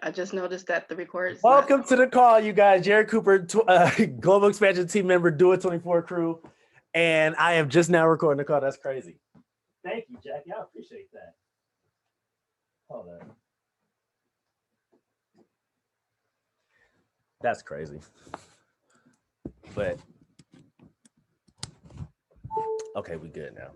I just noticed that the record is not. Welcome to the call, you guys. Jared Cooper, Global Expansion Team member, Do It 24 crew. And I am just now recording the call. That's crazy. Thank you, Jackie. I appreciate that. Hold on. That's crazy. But okay, we good now.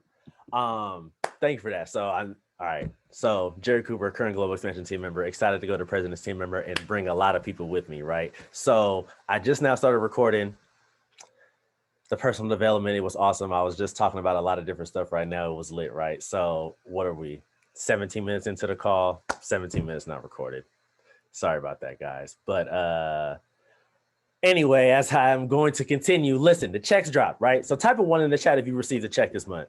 Thank you for that. So I'm all right. So Jared Cooper, current Global Expansion Team member, excited to go to President's Team member and bring a lot of people with me, right? So I just now started recording the personal development. It was awesome. I was just talking about a lot of different stuff right now. It was lit, right? So what are we? 17 minutes into the call, 17 minutes not recorded. Sorry about that, guys. But anyway, as I'm going to continue, listen, the checks dropped, right? So type of 1 in the chat if you received a check this month.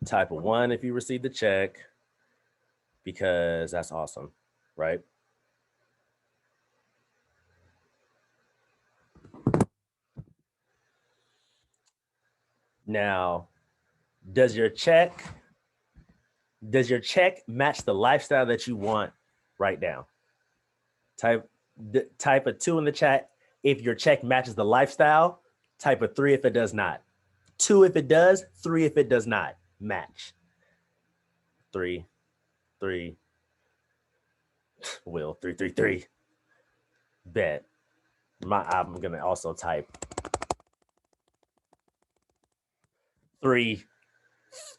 Type of 1 if you received the check, because that's awesome, right? Now, does your check match the lifestyle that you want right now? Type a 2 in the chat if your check matches the lifestyle. Type a 3 if it does not. 2 if it does, 3 if it does not match. 3. Will 3. Bet. I'm gonna also type 3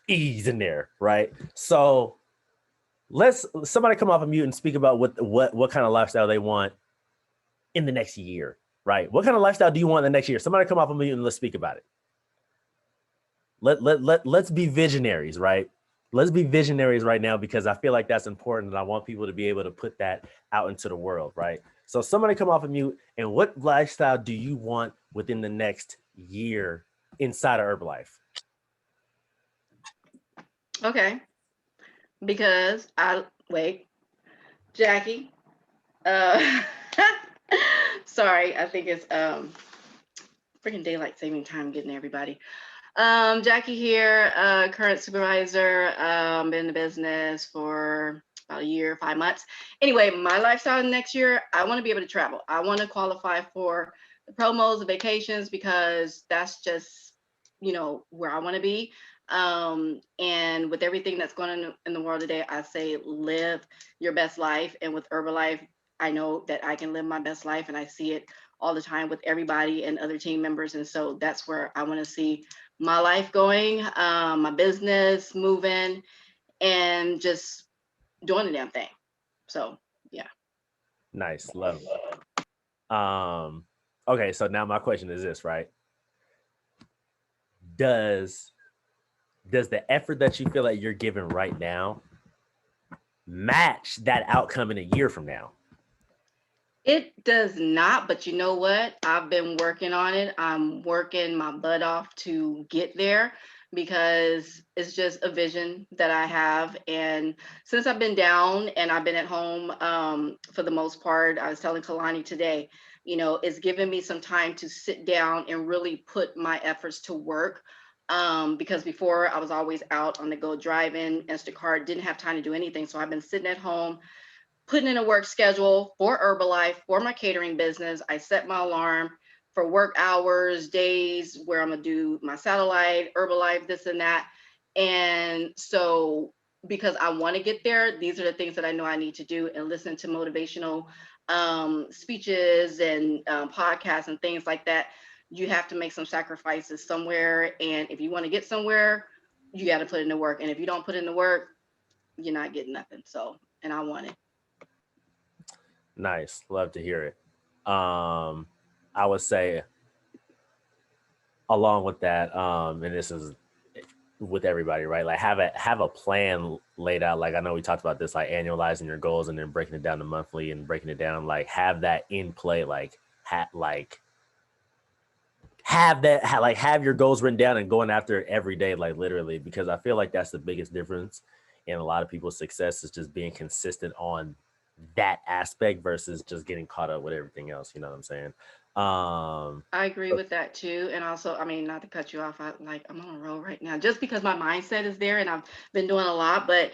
E's in there, right? So somebody come off of mute and speak about what kind of lifestyle they want in the next year, right? What kind of lifestyle do you want in the next year? Somebody come off of mute and let's speak about it. Let's be visionaries, right? Let's be visionaries right now, because I feel like that's important and I want people to be able to put that out into the world, right? So somebody come off of mute, and what lifestyle do you want within the next year inside of Herbalife? Okay. Because Jackie. Sorry, I think it's freaking daylight saving time getting everybody. Jackie here, current supervisor, been in the business for about a year, 5 months. Anyway, my lifestyle next year, I want to be able to travel. I want to qualify for the promos, the vacations, because that's just, where I want to be. And with everything that's going on in the world today, I say live your best life. And with Herbalife, I know that I can live my best life, and I see it all the time with everybody and other team members. And so that's where I want to see my life going, my business moving, and just doing the damn thing. So yeah. Nice, love it. Okay, so now my question is this, right? Does the effort that you feel like you're giving right now match that outcome in a year from now? It does not, but you know what? I've been working on it. I'm working my butt off to get there, because it's just a vision that I have. And since I've been down and I've been at home, for the most part, I was telling Kalani today, it's given me some time to sit down and really put my efforts to work. Because before I was always out on the go driving, Instacart, didn't have time to do anything. So I've been sitting at home, putting in a work schedule for Herbalife, for my catering business. I set my alarm for work hours, days where I'm gonna do my satellite, Herbalife, this and that. And so, because I want to get there, these are the things that I know I need to do, and listen to motivational speeches and podcasts and things like that. You have to make some sacrifices somewhere. And if you want to get somewhere, you got to put in the work. And if you don't put in the work, you're not getting nothing. So, and I want it. Nice. Love to hear it. I would say along with that, and this is with everybody, right? Like have a plan laid out. Like I know we talked about this, like annualizing your goals and then breaking it down to monthly and breaking it down. Like have that in play. Have your goals written down and going after it every day, like literally, because I feel like that's the biggest difference in a lot of people's success is just being consistent on that aspect versus just getting caught up with everything else. You know what I'm saying? I agree with that too. And also, I mean, not to cut you off, I'm on a roll right now just because my mindset is there and I've been doing a lot. But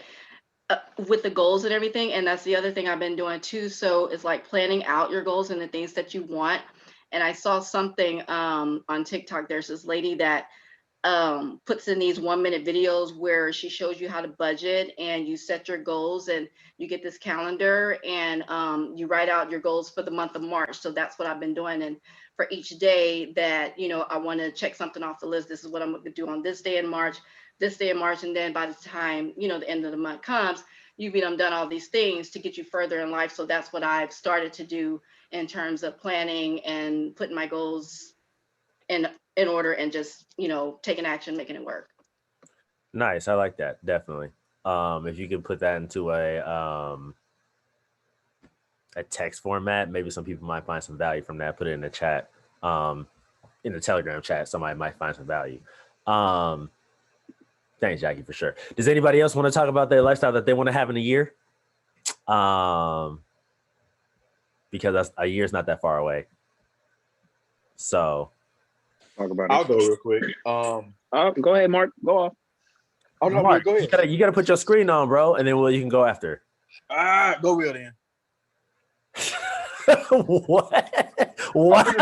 with the goals and everything. And that's the other thing I've been doing too. So it's like planning out your goals and the things that you want. And I saw something on TikTok. There's this lady that puts in these 1 minute videos where she shows you how to budget and you set your goals, and you get this calendar, and you write out your goals for the month of March. So that's what I've been doing. And for each day that, I want to check something off the list, this is what I'm going to do on this day in March, this day in March. And then by the time, the end of the month comes, you've done all these things to get you further in life. So that's what I've started to do in terms of planning and putting my goals in order, and just taking action, making it work. Nice. I like that. Definitely. If you could put that into a text format, maybe some people might find some value from that. Put it in the chat, in the Telegram chat. Somebody might find some value. Thanks, Jackie, for sure. Does anybody else want to talk about their lifestyle that they want to have in a year? Because a year's not that far away. So talk about I'll it. go real quick. Go ahead, Mark. Go off. Oh no, Mark, go ahead. you gotta put your screen on, bro, and then you can go after. Go Will then. What? What?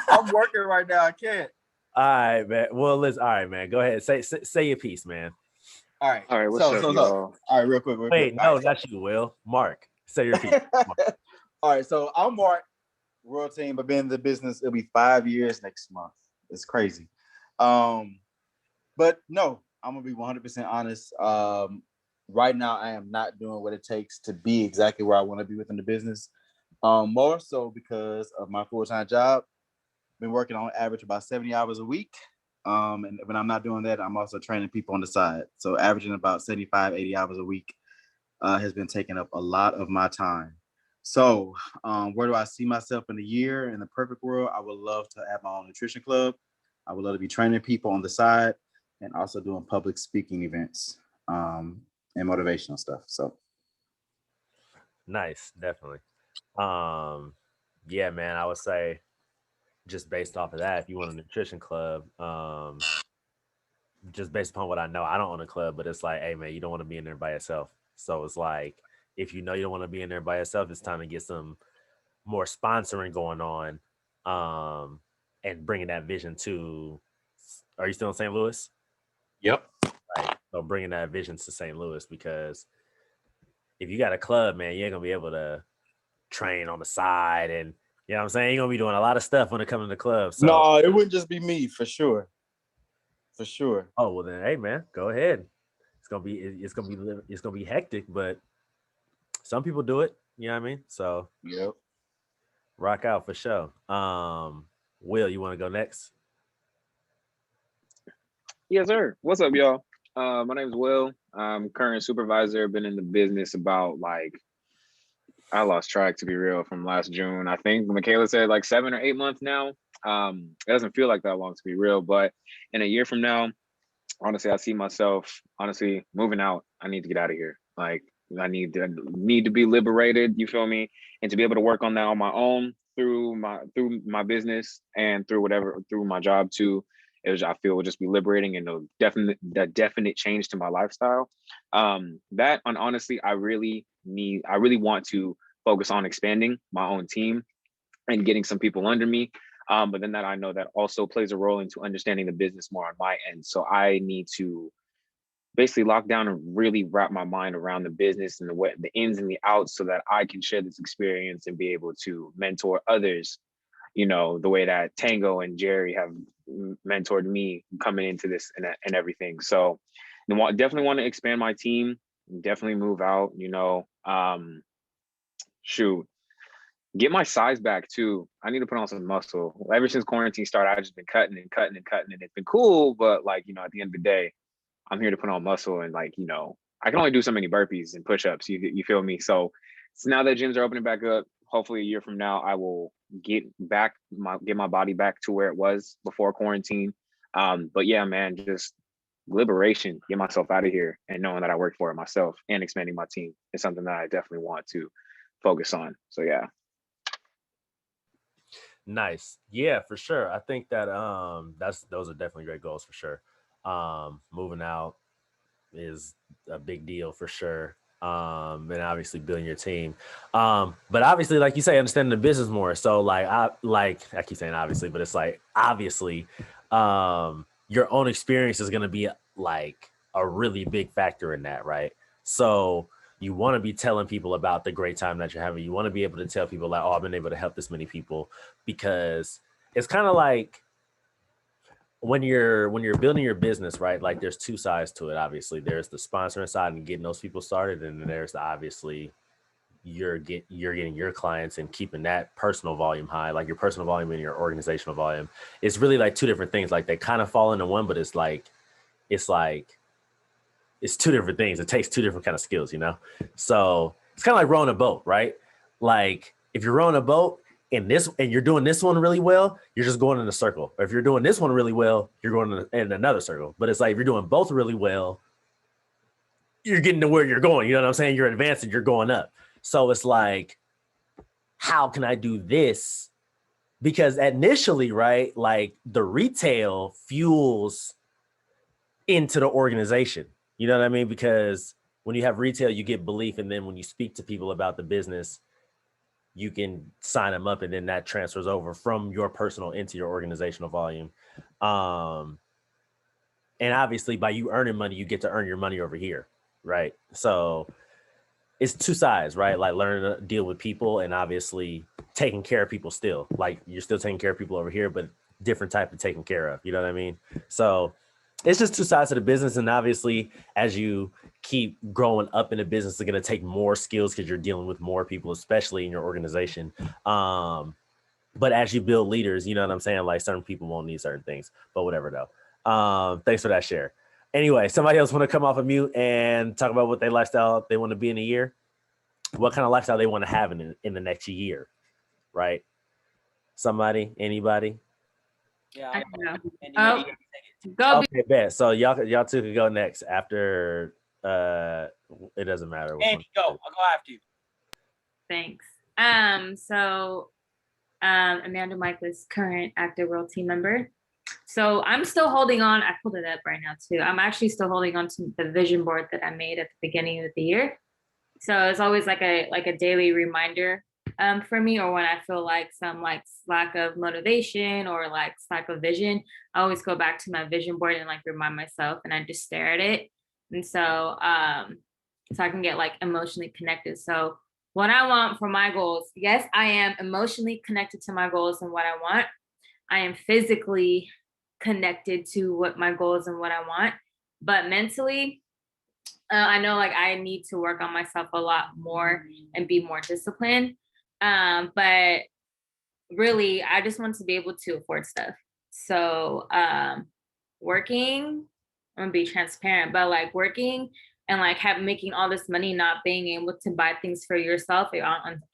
I'm working right now. I can't. All right, man. Well, listen. All right, man. Go ahead. Say your piece, man. All right. All right, what's up, y'all? All right, real quick. Wait, no, not you, Will. Mark. Say your piece. All right, so I'm Mark, Royal Team. I've been in the business. It'll be 5 years next month. It's crazy. But no, I'm gonna be 100% honest. Right now, I am not doing what it takes to be exactly where I want to be within the business. More so because of my full-time job. Been working on average about 70 hours a week. And when I'm not doing that, I'm also training people on the side. So averaging about 75, 80 hours a week has been taking up a lot of my time. So where do I see myself in a year? In the perfect world, I would love to have my own nutrition club. I would love to be training people on the side and also doing public speaking events and motivational stuff. So Nice, definitely. Yeah, man, I would say just based off of that, if you want a nutrition club, just based upon what I know, I don't own a club, but it's like, hey man, you don't want to be in there by yourself. So it's like, if you know you don't want to be in there by yourself, it's time to get some more sponsoring going on, and bringing that vision to. Are you still in St. Louis? yep. Right. So bringing that vision to St. Louis, because if you got a club, man, you ain't gonna be able to train on the side, and you know what I'm saying, you're gonna be doing a lot of stuff when it comes to the club. So No, it wouldn't just be me, for sure. For sure. oh well, then hey man, go ahead. It's gonna be hectic, but some people do it. You know what I mean? So Yep. rock out for sure. Will, you want to go next? Yes, sir. What's up, y'all? My name is Will. I'm current supervisor. Been in the business about I lost track, to be real, from last June. I think Michaela said 7 or 8 months now. It doesn't feel like that long, to be real, but in a year from now, honestly, I see myself moving out. I need to get out of here. I need to be liberated. You feel me? And to be able to work on that on my own through my business and through my job too. I feel will just be liberating and a definite change to my lifestyle. That, and honestly, I really want to focus on expanding my own team and getting some people under me. But then that I know that also plays a role into understanding the business more on my end. So I need to basically lock down and really wrap my mind around the business and the ins and the outs, so that I can share this experience and be able to mentor others, the way that Tango and Jerry have mentored me coming into this and everything. So definitely want to expand my team, definitely move out, get my size back too. I need to put on some muscle. Ever since quarantine started, I've just been cutting and cutting and cutting, and it's been cool. But at the end of the day, I'm here to put on muscle, and I can only do so many burpees and push-ups. You feel me? So now that gyms are opening back up, hopefully a year from now, I will get my body back to where it was before quarantine. But yeah, man, just liberation, get myself out of here, and knowing that I work for it myself and expanding my team is something that I definitely want to focus on. So yeah. Nice. Yeah, for sure. I think that those are definitely great goals for sure. Moving out is a big deal for sure. and obviously building your team. But obviously, like you say, understanding the business more. So I keep saying obviously, but it's like obviously, your own experience is gonna be like a really big factor in that, right? So you want to be telling people about the great time that you're having. You want to be able to tell people like, oh, I've been able to help this many people, because it's kind of like when you're building your business, right? Like there's two sides to it. Obviously, there's the sponsoring side and getting those people started, and then there's the obviously you're getting your clients and keeping that personal volume high, like your personal volume and your organizational volume. It's really like two different things. Like they kind of fall into one, but it's like it's two different things. It takes two different kind of skills, you know? So it's kind of like rowing a boat, right? Like if you're rowing a boat and you're doing this one really well, you're just going in a circle. Or if you're doing this one really well, you're going in another circle. But it's like if you're doing both really well, you're getting to where you're going. You know what I'm saying? You're advancing, you're going up. So it's like, how can I do this? Because initially, right, like the retail fuels into the organization. You know what I mean? Because when you have retail, you get belief. And then when you speak to people about the business, you can sign them up, and then that transfers over from your personal into your organizational volume. And obviously by you earning money, you get to earn your money over here, right? So it's two sides, right? Like learning to deal with people and obviously taking care of people still. Like you're still taking care of people over here, but different type of taking care of. You know what I mean? So it's just two sides of the business. And obviously, as you keep growing up in the business, it's going to take more skills because you're dealing with more people, especially in your organization. But as you build leaders, you know what I'm saying? Like certain people won't need certain things, but whatever though. Thanks for that share. Anyway, somebody else want to come off of mute and talk about what their lifestyle they want to be in a year? What kind of lifestyle they want to have in the next year, right? Somebody, anybody? Yeah, I I'll know. go. Andy, Oh, maybe you can take it. go. Okay, bet. So y'all two could go next after it doesn't matter which one. Andy, go. I'll go after you. Thanks. Amanda Michaelis, current active world team member. So I'm still holding on. I pulled it up right now too. I'm actually still holding on to the vision board that I made at the beginning of the year. So it's always like a daily reminder for me, or when I feel like some like lack of motivation or like lack of vision, I always go back to my vision board and like remind myself, and I just stare at it. And so I can get like emotionally connected. So what I want for my goals, yes, I am emotionally connected to my goals and what I want. I am physically connected to what my goals and what I want, but mentally, I know like I need to work on myself a lot more and be more disciplined. But really, I just want to be able to afford stuff. So working, I'm gonna be transparent, but like working and like making all this money, not being able to buy things for yourself,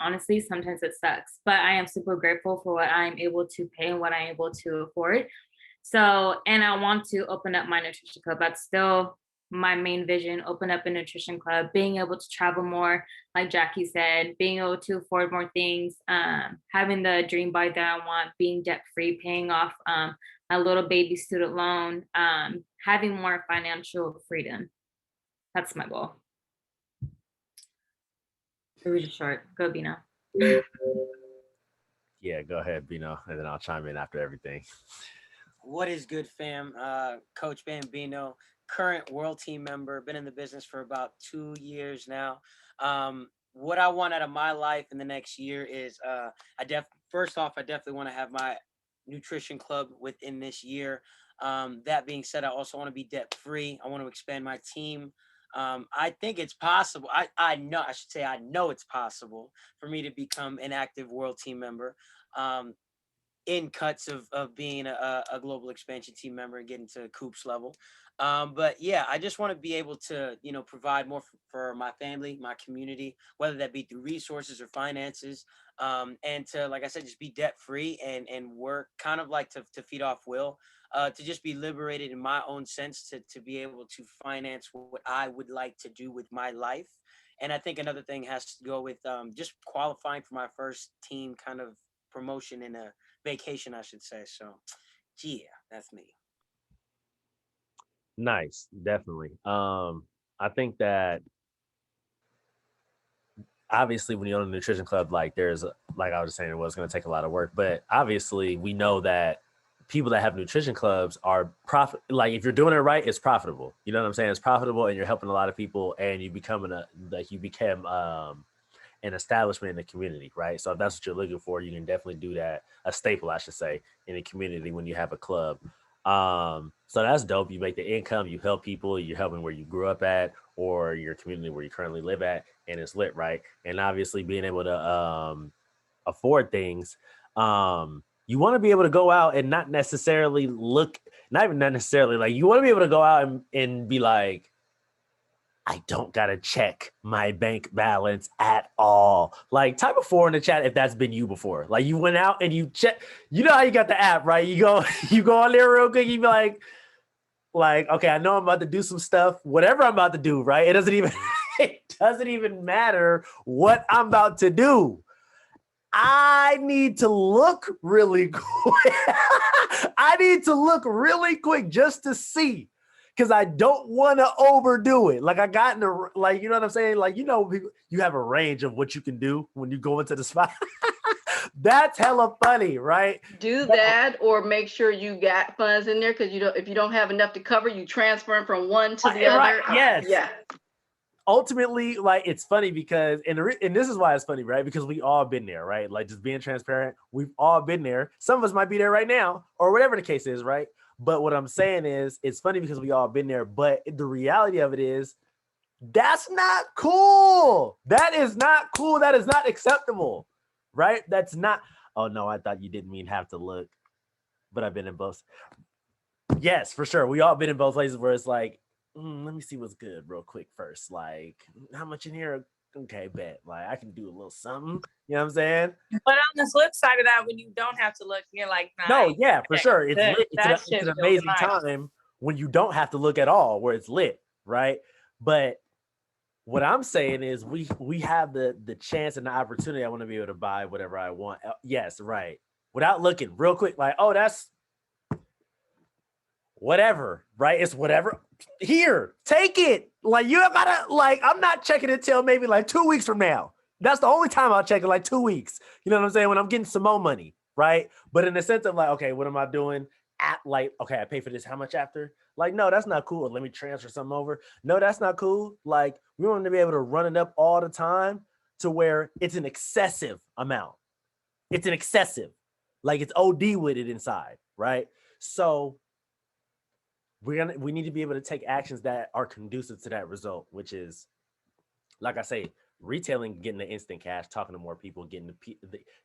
honestly, sometimes it sucks. But I am super grateful for what I'm able to pay and what I'm able to afford. So, and I want to open up my nutrition club. That's still my main vision, open up a nutrition club, being able to travel more, like Jackie said, being able to afford more things, having the dream bike that I want, being debt free, paying off a little baby student loan, having more financial freedom. That's my goal. It was just short. Go, Bino. Yeah, go ahead, Bino, and then I'll chime in after everything. What is good, fam? Coach Bambino, current world team member, been in the business for about 2 years now. What I want out of my life in the next year is first off, I definitely want to have my nutrition club within this year. That being said, I also want to be debt free. I want to expand my team. I think it's possible. I know it's possible for me to become an active world team member. In cuts of being a global expansion team member and getting to Coops level. But yeah, I just want to be able to, provide more for my family, my community, whether that be through resources or finances, and to, like I said, just be debt free and work kind of like to feed off Will, to just be liberated in my own sense to be able to finance what I would like to do with my life. And I think another thing has to go with just qualifying for my first team kind of promotion in a vacation, I should say. So yeah, that's me. Nice, definitely. I think that obviously when you own a nutrition club, like like I was saying, it was going to take a lot of work, but obviously we know that people that have nutrition clubs are profit. Like if you're doing it right, it's profitable. You know what I'm saying? It's profitable, and you're helping a lot of people, and you become an establishment in the community, right? So if that's what you're looking for, you can definitely do that. A staple, I should say, in the community when you have a club. So that's dope. You make the income, you help people, you're helping where you grew up at or your community where you currently live at, and it's lit, right? And obviously being able to afford things, you want to be able to go out and not necessarily look, not even necessarily like you want to be able to go out and be like, I don't gotta check my bank balance at all. Like type of 4 in the chat if that's been you before. Like you went out and you check, you know how you got the app, right? You go you go on there real quick, you be like, okay, I know I'm about to do some stuff, whatever I'm about to do, right? It doesn't even matter what I'm about to do. I need to look really quick. I need to look really quick just to see, because I don't want to overdo it. Like I got in the, like, you know what I'm saying? Like, you know, you have a range of what you can do when you go into the spot. That's hella funny, right? Do that, or make sure you got funds in there, because if you don't have enough to cover, you transfer them from one to the Right, other. yes. Yeah. Ultimately, like it's funny because, and this is why it's funny, right? Because we all been there, right? Like just being transparent, we've all been there. Some of us might be there right now, or whatever the case is, right? But what I'm saying is, it's funny because we all been there. But the reality of it is, that's not cool. That is not cool. That is not acceptable, right? That's not. Oh no, I thought you didn't mean have to look, but I've been in both. Yes, for sure. We all been in both places where it's like, let me see what's good real quick first. Like, how much in here? Okay, bet. Like, I can do a little something. You know what I'm saying? But on the flip side of that, when you don't have to look, you're like, No, nice. yeah, for sure. It's That- lit. that It's shit an feels amazing nice. time when you don't have to look at all, where it's lit, right? But what I'm saying is we have the chance and the opportunity. I want to be able to buy whatever I want. Yes, right. Without looking real quick, like, oh, that's whatever, right? It's whatever. Here, take it. Like you gotta, like, I'm not checking it till maybe like 2 weeks from now. That's the only time I'll check it, like 2 weeks. You know what I'm saying? When I'm getting some more money, right? But in the sense of like, okay, what am I doing? At like, okay, I pay for this. How much after? Like, no, that's not cool. Let me transfer something over. No, that's not cool. Like, we want to be able to run it up all the time to where it's an excessive amount. It's an excessive, like it's OD with it inside, right? So we need to be able to take actions that are conducive to that result, which is, like I say, retailing, getting the instant cash, talking to more people, getting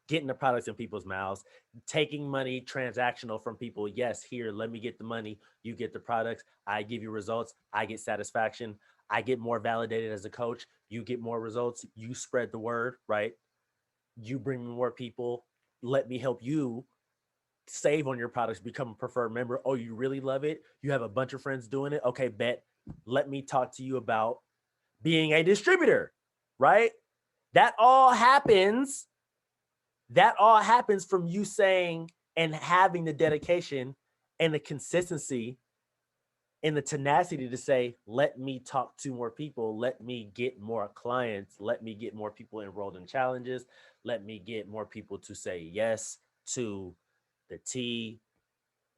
the products in people's mouths, taking money transactional from people. Yes, here, let me get the money. You get the products. I give you results. I get satisfaction. I get more validated as a coach. You get more results. You spread the word, right? You bring me more people. Let me help you save on your products, become a preferred member. Oh, you really love it? You have a bunch of friends doing it? Okay, bet. Let me talk to you about being a distributor, right? That all happens from you saying and having the dedication and the consistency and the tenacity to say, let me talk to more people, let me get more clients, let me get more people enrolled in challenges, let me get more people to say yes to the tea,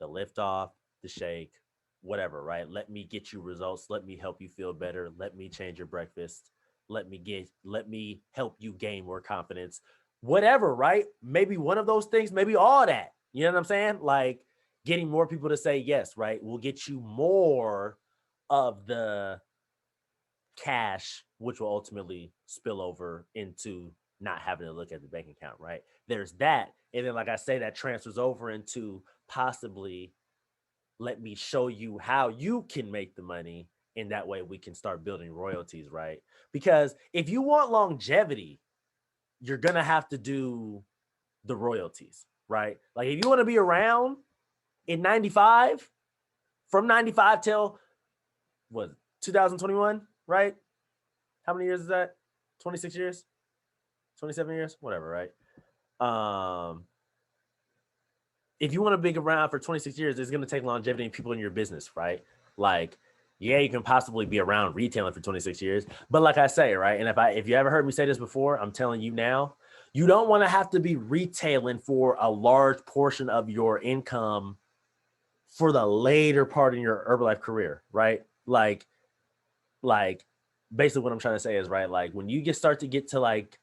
the lift off, the shake, whatever, right? Let me get you results. Let me help you feel better. Let me change your breakfast. Let me help you gain more confidence. Whatever, right? Maybe one of those things, maybe all that. You know what I'm saying? Like getting more people to say yes, right? Will get you more of the cash, which will ultimately spill over into not having to look at the bank account, right? There's that. And then, like I say, that transfers over into possibly let me show you how you can make the money. And that way we can start building royalties, right? Because if you want longevity, you're going to have to do the royalties, right? Like if you want to be around in 95, from 95 till what, 2021, right? How many years is that? 26 years? 27 years? Whatever, right? If you want to be around for 26 years, it's going to take longevity and people in your business, right? Like Yeah, you can possibly be around retailing for 26 years. But like I say, right? And if you ever heard me say this before, I'm telling you now, you don't want to have to be retailing for a large portion of your income for the later part in your Herbalife career, right? Like basically what I'm trying to say is, right, like when you start to get to like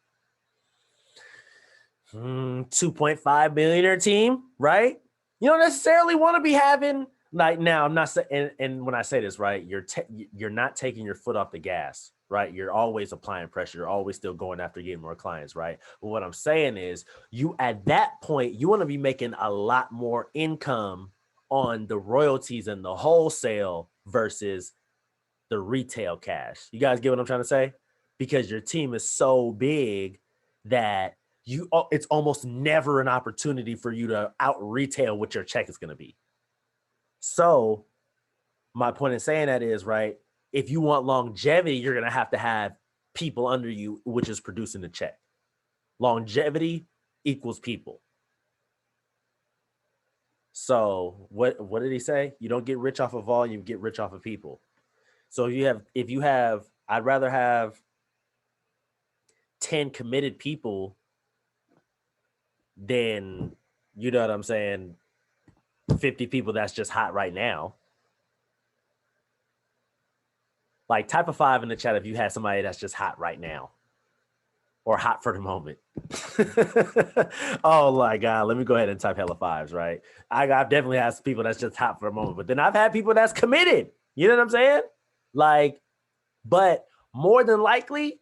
2.5 millionaire team, right? You don't necessarily want to be having like, now I'm not saying, and when I say this, right, you're not taking your foot off the gas, right? You're always applying pressure. You're always still going after getting more clients, right? But what I'm saying is, you at that point, you want to be making a lot more income on the royalties and the wholesale versus the retail cash. You guys get what I'm trying to say? Because your team is so big that it's almost never an opportunity for you to out retail what your check is going to be. So my point in saying that is, right, if you want longevity, you're going to have people under you, which is producing the check. Longevity equals people. So what did he say? You don't get rich off of volume, get rich off of people. So if you have, I'd rather have 10 committed people than, you know what I'm saying, 50 people that's just hot right now. Like, type a 5 in the chat if you had somebody that's just hot right now or hot for the moment. Oh my God, let me go ahead and type hella 5s, right? I've definitely had people that's just hot for a moment, but then I've had people that's committed. You know what I'm saying? Like, but more than likely,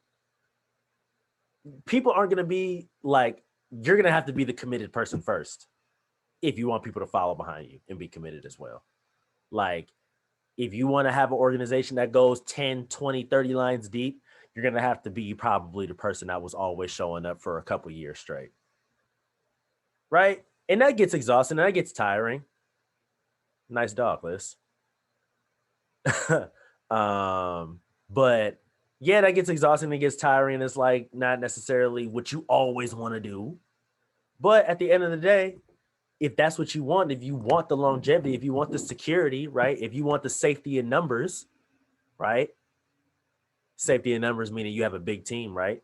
people aren't going to be like, you're going to have to be the committed person first if you want people to follow behind you and be committed as well. Like, if you want to have an organization that goes 10, 20, 30 lines deep, you're going to have to be probably the person that was always showing up for a couple years straight. Right? And that gets exhausting and that gets tiring. Nice dog, Liz. But yeah, that gets exhausting and gets tiring. It's like not necessarily what you always want to do. But at the end of the day, if that's what you want, if you want the longevity, if you want the security, right? If you want the safety in numbers, right? Safety in numbers meaning you have a big team, right?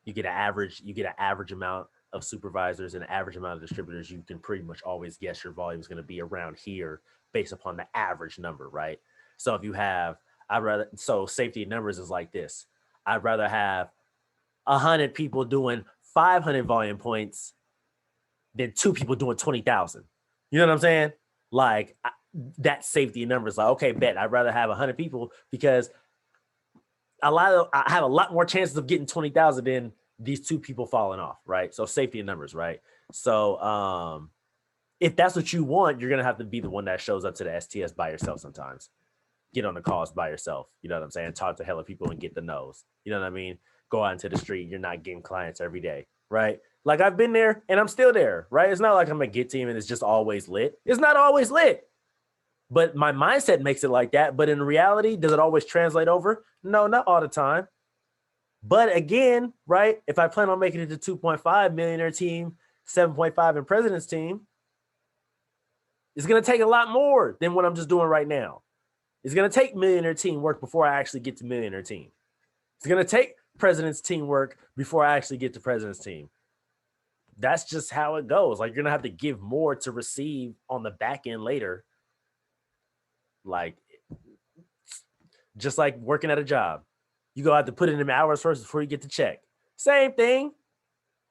You get an average amount of supervisors and an average amount of distributors. You can pretty much always guess your volume is going to be around here based upon the average number, right? So if you have, so safety in numbers is like this. I'd rather have 100 people doing 500 volume points than 2 people doing 20,000. You know what I'm saying? Like, that safety in numbers, like, okay, bet I'd rather have 100 people because I have a lot more chances of getting 20,000 than these 2 people falling off, right? So safety in numbers, right? So if that's what you want, you're gonna have to be the one that shows up to the STS by yourself sometimes. Get on the calls by yourself. You know what I'm saying? Talk to hella people and get the no's. You know what I mean? Go out into the street. You're not getting clients every day, right? Like, I've been there and I'm still there, right? It's not like I'm a Get team and it's just always lit. It's not always lit. But my mindset makes it like that. But in reality, does it always translate over? No, not all the time. But again, right, if I plan on making it to 2.5 millionaire team, 7.5 and president's team, it's going to take a lot more than what I'm just doing right now. It's going to take millionaire team work before I actually get to millionaire team. It's going to take president's team work before I actually get to president's team. That's just how it goes. Like, you're going to have to give more to receive on the back end later. Like, just like working at a job. You go have to put in them hours first before you get the check. Same thing.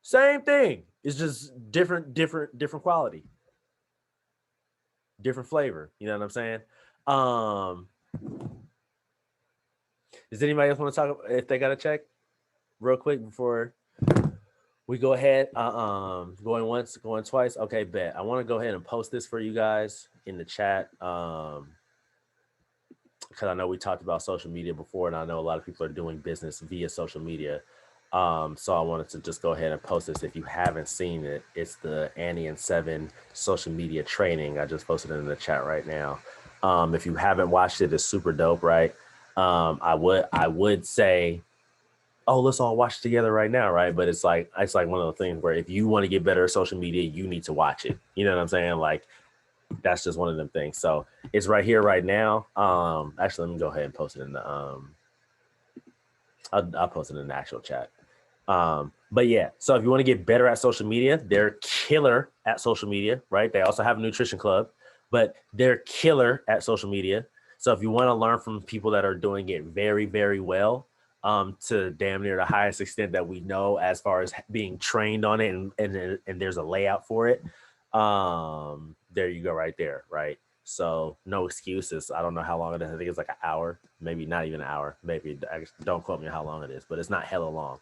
Same thing. It's just different quality. Different flavor. You know what I'm saying? Does anybody else want to talk if they got a check real quick before we go ahead? Going once, going twice. Okay, bet. I want to go ahead and post this for you guys in the chat. Because I know we talked about social media before, and I know a lot of people are doing business via social media. So I wanted to just go ahead and post this. If you haven't seen it, it's the Annie and Seven social media training. I just posted it in the chat right now. If you haven't watched it, it's super dope, right? I would say, oh, let's all watch it together right now, right? But it's like one of the things where if you want to get better at social media, you need to watch it. You know what I'm saying? Like, that's just one of them things. So it's right here, right now. Actually, let me go ahead and post it in the I'll post it in the actual chat. But yeah, so if you want to get better at social media, they're killer at social media, right? They also have a nutrition club, but they're killer at social media. So if you want to learn from people that are doing it very, very well, to damn near the highest extent that we know as far as being trained on it, and there's a layout for it. There you go, right there, right? So no excuses. I don't know how long it is. I think it's like an hour, maybe not even an hour. Maybe don't quote me how long it is, but it's not hella long.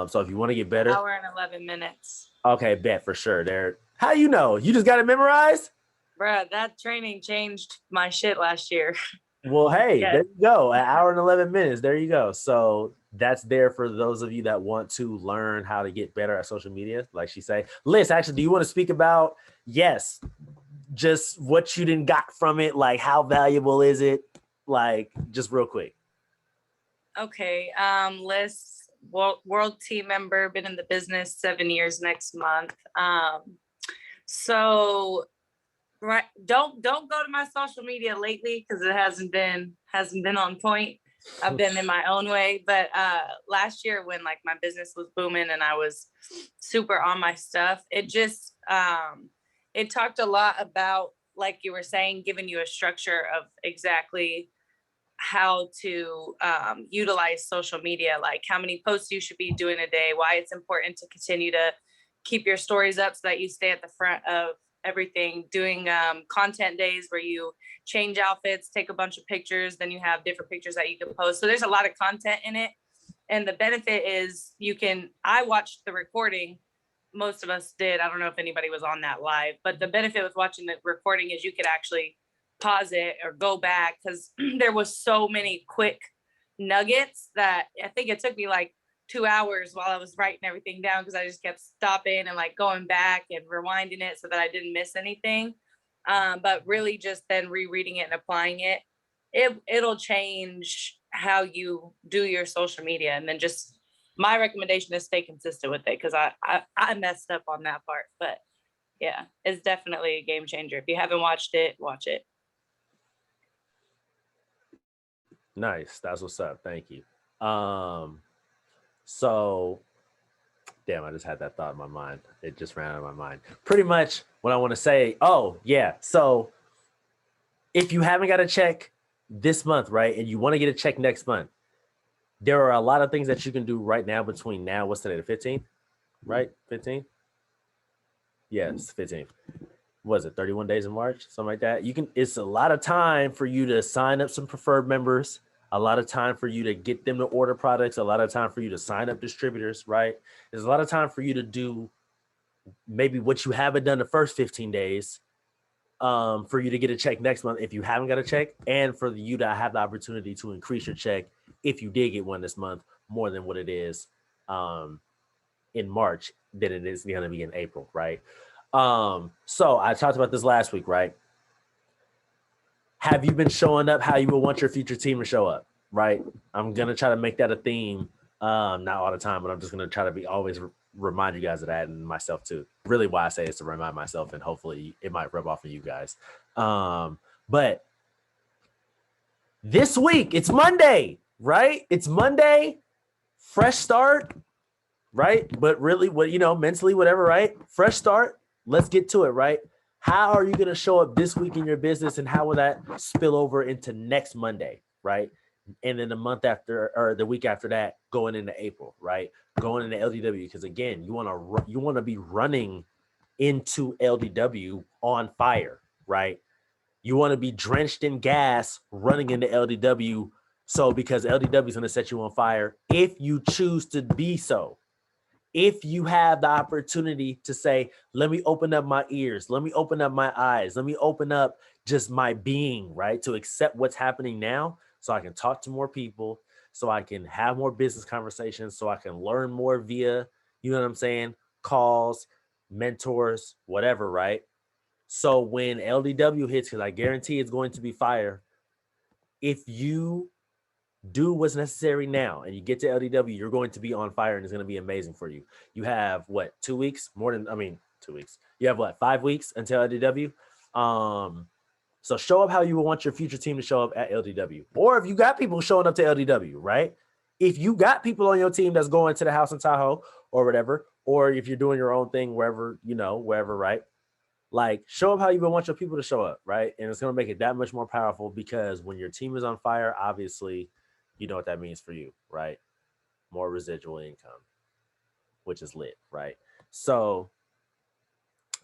So if you want to get better, Hour and 11 minutes. okay, bet for sure. There. How you know? You just got it memorized? Bruh, that training changed my shit last year. Well, hey, Yeah. there you go. An hour and 11 minutes. There you go. So that's there for those of you that want to learn how to get better at social media. Like she say, Liz, actually, do you want to speak about, yes, just what you didn't got from it? Like, how valuable is it? Like, just real quick. Okay. Liz, world team member, been in the business 7 years next month. So right, don't go to my social media lately because it hasn't been on point. I've been in my own way, but last year when like my business was booming and I was super on my stuff, it just it talked a lot about, like you were saying, giving you a structure of exactly how to utilize social media, like how many posts you should be doing a day, why it's important to continue to keep your stories up so that you stay at the front of everything, doing content days where you change outfits, take a bunch of pictures, then you have different pictures that you can post. So there's a lot of content in it. And the benefit is I watched the recording. Most of us did. I don't know if anybody was on that live, but the benefit with watching the recording is you could actually pause it or go back because there was so many quick nuggets that I think it took me like 2 hours while I was writing everything down because I just kept stopping and like going back and rewinding it so that I didn't miss anything. But really just then rereading it and applying it, it'll change how you do your social media. And then just my recommendation is stay consistent with it because I messed up on that part. But yeah, it's definitely a game changer. If you haven't watched it, watch it. Nice. That's what's up. Thank you. So damn, I just had that thought in my mind. It just ran out of my mind. Pretty much what I want to say. Oh, yeah. So if you haven't got a check this month, right, and you want to get a check next month, there are a lot of things that you can do right now between now. What's today? The 15th, right? 15th? Yeah, it's 15th. Was it 31 days in March? Something like that. It's a lot of time for you to sign up some preferred members, a lot of time for you to get them to order products, a lot of time for you to sign up distributors, right? There's a lot of time for you to do maybe what you haven't done the first 15 days, for you to get a check next month if you haven't got a check, and for you to have the opportunity to increase your check if you did get one this month more than what it is in March than it is going to be in April, right? So I talked about this last week, right? Have you been showing up how you would want your future team to show up, right? I'm going to try to make that a theme, not all the time, but I'm just going to try to be always remind you guys of that, and myself too. Really why I say it's to remind myself, and hopefully it might rub off on you guys. But this week, it's Monday, right? It's Monday, fresh start, right? But really, mentally, whatever, right? Fresh start. Let's get to it, right? How are you going to show up this week in your business, and how will that spill over into next Monday, right? And then the month after, or the week after that, going into April, right? Going into LDW, because again, you want to be running into LDW on fire, right? You want to be drenched in gas running into LDW. So because LDW is going to set you on fire if you choose to be so. If you have the opportunity to say, let me open up my ears, let me open up my eyes, let me open up just my being, right? To accept what's happening now so I can talk to more people, so I can have more business conversations, so I can learn more via, you know what I'm saying, calls, mentors, whatever, right? So when LDW hits, because I guarantee it's going to be fire, if you do what's necessary now and you get to LDW, you're going to be on fire, and it's going to be amazing for you. You have 2 weeks? 2 weeks. You have 5 weeks until LDW? So show up how you would want your future team to show up at LDW. Or if you got people showing up to LDW, right? If you got people on your team that's going to the house in Tahoe or whatever, or if you're doing your own thing wherever, wherever, right? Like, show up how you would want your people to show up, right? And it's going to make it that much more powerful because when your team is on fire, obviously, you know what that means for you, right? More residual income, which is lit, right? So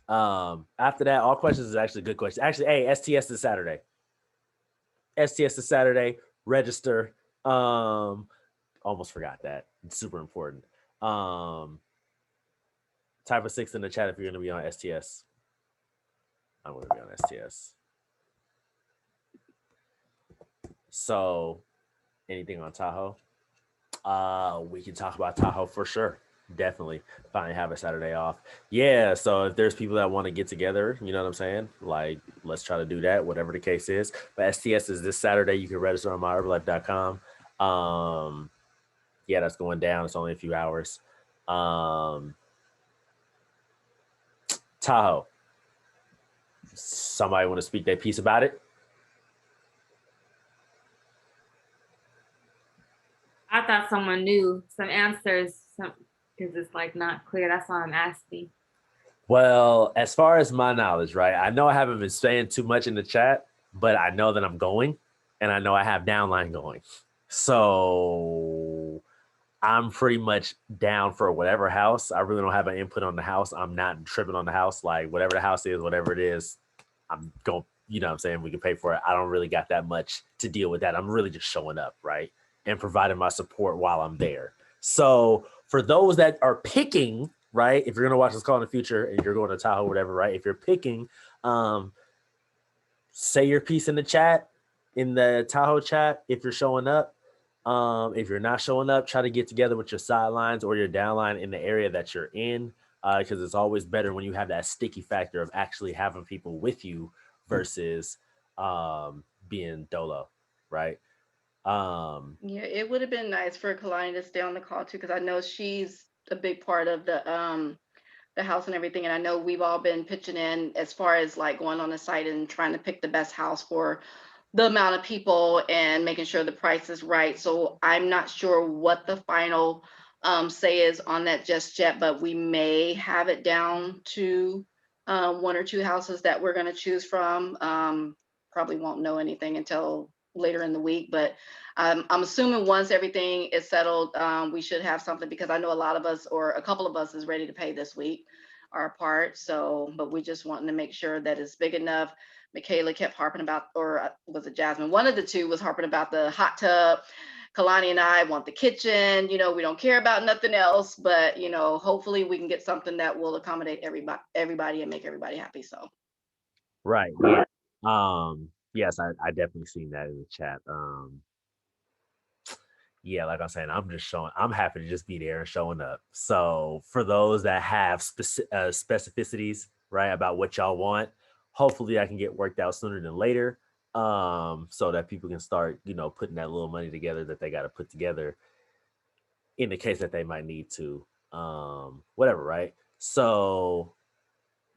after that, all questions is actually a good question. Actually, hey, STS is Saturday. STS is Saturday. Register. Almost forgot that. It's super important. Type a 6 in the chat if you're going to be on STS. I'm going to be on STS. So, anything on Tahoe? We can talk about Tahoe for sure. Definitely. Finally have a Saturday off. Yeah, so if there's people that want to get together, you know what I'm saying? Like, let's try to do that, whatever the case is. But STS is this Saturday. You can register on myherbalife.com. Yeah, that's going down. It's only a few hours. Tahoe. Somebody want to speak their piece about it? I thought someone knew some answers because it's like not clear. That's why I'm asking. Well, as far as my knowledge, right? I know I haven't been saying too much in the chat, but I know that I'm going and I know I have downline going. So I'm pretty much down for whatever house. I really don't have an input on the house. I'm not tripping on the house. Like whatever the house is, whatever it is, I'm going, you know what I'm saying? We can pay for it. I don't really got that much to deal with that. I'm really just showing up, right? And providing my support while I'm there. So for those that are picking, right? If you're going to watch this call in the future and you're going to Tahoe, whatever, right? If you're picking, say your piece in the chat, in the Tahoe chat, if you're showing up. If you're not showing up, try to get together with your sidelines or your downline in the area that you're in, because it's always better when you have that sticky factor of actually having people with you versus being dolo, right? Yeah, it would have been nice for Kalani to stay on the call too, because I know she's a big part of the house and everything. And I know we've all been pitching in as far as like going on the site and trying to pick the best house for the amount of people and making sure the price is right. So I'm not sure what the final say is on that just yet, but we may have it down to 1 or 2 houses that we're going to choose from. Probably won't know anything until later in the week, but I'm assuming once everything is settled, we should have something, because I know a lot of us, or a couple of us, is ready to pay this week our part. So, but we just wanting to make sure that it's big enough. Michaela kept harping about, or was it Jasmine? One of the two was harping about the hot tub. Kalani and I want the kitchen. You know, we don't care about nothing else, but you know, hopefully we can get something that will accommodate everybody and make everybody happy. So, right. Yeah. Yes, I definitely seen that in the chat. Yeah, like I'm saying, I'm happy to just be there and showing up. So for those that have specificities, right, about what y'all want, hopefully I can get worked out sooner than later, so that people can start, putting that little money together that they got to put together in the case that they might need to, whatever, right? So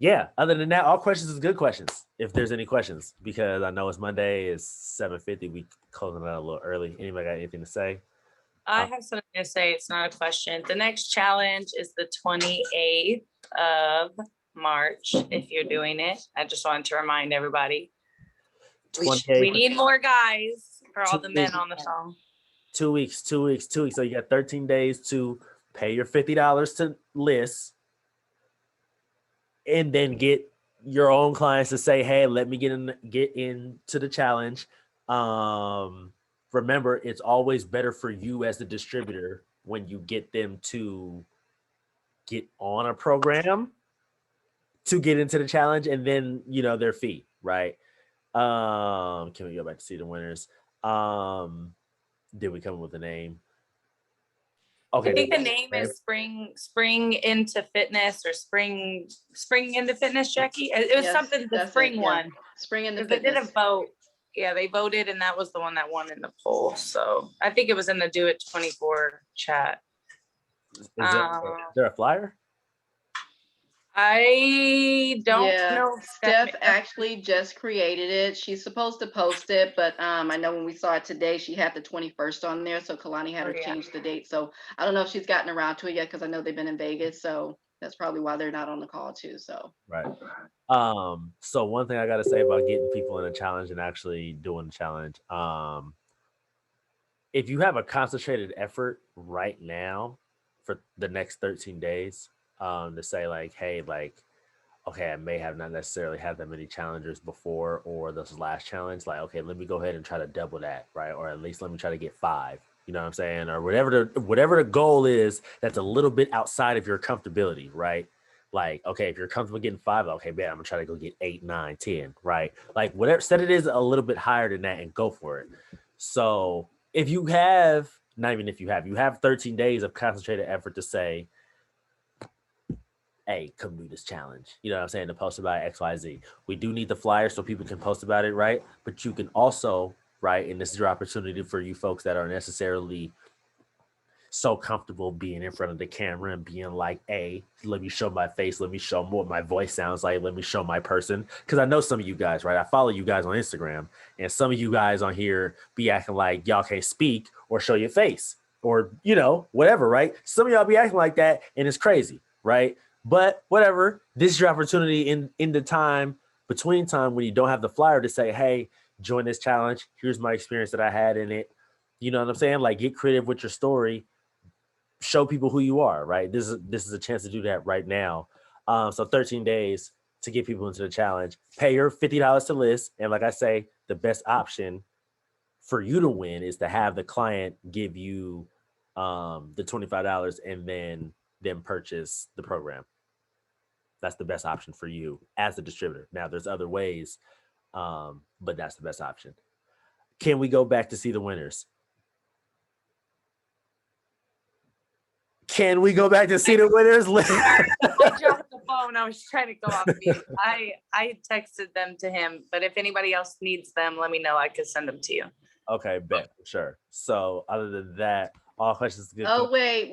yeah, other than that, all questions is good questions. If there's any questions, because I know it's Monday, it's 7:50, we closing out a little early. Anybody got anything to say? I have something to say. It's not a question. The next challenge is the 28th of March. If you're doing it, I just wanted to remind everybody. We need more guys for all the men on the phone. 2 weeks. So you got 13 days to pay your $50 to list, and then get your own clients to say, hey, let me get into the challenge. Remember, it's always better for you as the distributor when you get them to get on a program to get into the challenge, and then, their fee, right? Can we go back to see the winners? Did we come up with a name? Okay. I think the name is Spring into Fitness, or Spring into Fitness, Jackie. It was something, the spring one. Spring into Fitness. They did a vote. Yeah, they voted, and that was the one that won in the poll. So I think it was in the Do It 24 chat. Is there a flyer? I don't Yeah, know. if Steph Stephanie- actually just created it. She's supposed to post it, but I know when we saw it today, she had the 21st on there, so Kalani had Oh, her yeah. change the date. So I don't know if she's gotten around to it yet because I know they've been in Vegas, so that's probably why they're not on the call too. So Right. So one thing I gotta say about getting people in a challenge and actually doing the challenge, if you have a concentrated effort right now for the next 13 days, to say like, hey, like, okay, I may have not necessarily had that many challengers before or this last challenge, like, okay, let me go ahead and try to double that, right? Or at least let me try to get 5. You know what I'm saying? Or whatever the goal is that's a little bit outside of your comfortability, right? Like, okay, if you're comfortable getting 5, okay, man, I'm gonna try to go get 8, 9, 10, right? Like whatever, set it is a little bit higher than that and go for it. So if you have, not even if you have 13 days of concentrated effort to say, hey, come do this challenge. You know what I'm saying? To post about XYZ. We do need the flyer so people can post about it, right? But you can also, right? And this is your opportunity for you folks that aren't necessarily so comfortable being in front of the camera and being like, hey, let me show my face, let me show what my voice sounds like, let me show my person. Because I know some of you guys, right? I follow you guys on Instagram, and some of you guys on here be acting like y'all can't speak or show your face or, you know, whatever, right? Some of y'all be acting like that, and it's crazy, right? But whatever, this is your opportunity in the time, between time when you don't have the flyer to say, hey, join this challenge. Here's my experience that I had in it. You know what I'm saying? Like, get creative with your story. Show people who you are, right? This is a chance to do that right now. So 13 days to get people into the challenge. Pay your $50 to list. And like I say, the best option for you to win is to have the client give you the $25 and then purchase the program. That's the best option for you as the distributor. Now there's other ways, but that's the best option. Can we go back to see the winners? Can we go back to see the winners? I dropped the phone. I was trying to go off mute. I texted them to him, but if anybody else needs them, let me know. I could send them to you. Okay, bet, sure. So other than that, all questions good. oh wait,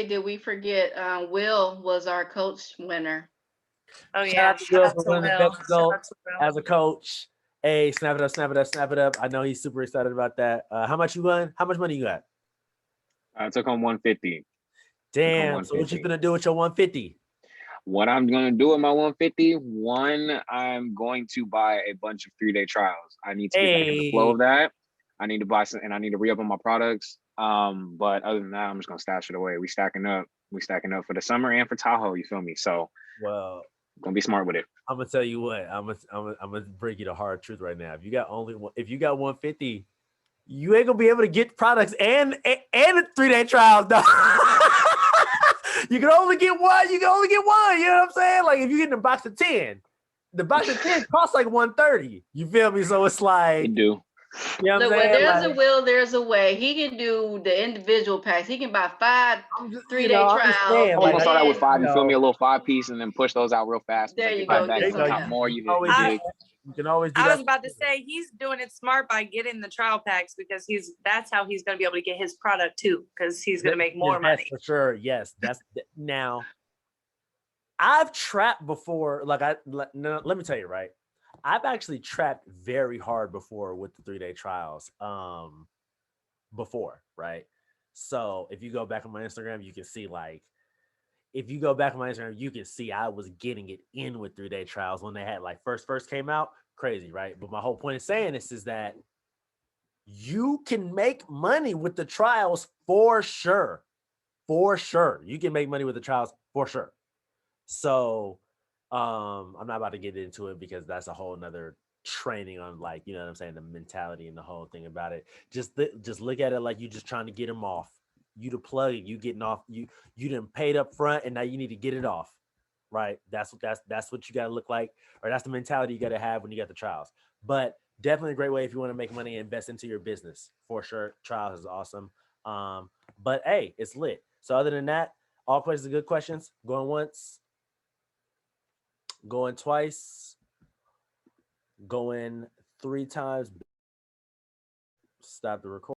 did we forget? Will was our coach winner. Oh Shout yeah, out to shout Will out for to winning Will. the best Shout result out to Will. as a coach. Hey, snap it up, snap it up, snap it up. I know he's super excited about that. How much you won? How much money you got? I took home 150. Damn. So what you 150. gonna do with your 150? What I'm gonna do with my 150, one, I'm going to buy a bunch of 3-day trials. I need to get back in the flow of that. I need to buy some, and I need to re-up on my products. But other than that, I'm just gonna stash it away. We stacking up for the summer and for Tahoe. You feel me? So Well, gonna be smart with it. I'm gonna tell you what. I'm gonna bring you the hard truth right now. If you got 150, you ain't gonna be able to get products and a 3-day trial done. You can only get one. You can only get one. You know what I'm saying? Like if you get in a box of 10, the box of 10 costs like 130. You feel me? So it's like, You do. you know what I'm Look, where saying? there's Like, a will, there's a way. He can do the individual packs. He can buy 5 I'm just, 3-day I'm just trials. saying, I was like, gonna start out with and 5. You feel me? A know. little 5-piece, and then push those out real fast. There you go, Back, get if you something got else. more, you always dig. you can always do I that. was about to say he's doing it smart by getting the trial packs because that's how he's gonna be able to get his product too, because he's gonna make more Yes, money. for sure. Yes, that's now. I've trapped before. Like let me tell you, right? I've actually trapped very hard before with the 3-day trials. Before, right? So if you go back on my Instagram, you can see like. If you go back on my Instagram, you can see I was getting it in with 3-day trials when they had like first came out. Crazy, right? But my whole point of saying this is that you can make money with the trials for sure. For sure. You can make money with the trials for sure. So I'm not about to get into it because that's a whole nother training on, like, you know what I'm saying, the mentality and the whole thing about it. Just look at it like you're just trying to get them off. You to plug it, you getting off, you done paid up front and now you need to get it off. Right. That's what you gotta look like, or that's the mentality you gotta have when you got the trials. But definitely a great way if you want to make money and invest into your business for sure. Trials is awesome. But hey, it's lit. So other than that, all questions are good questions. Going once, going twice, going 3 times. Stop the recording.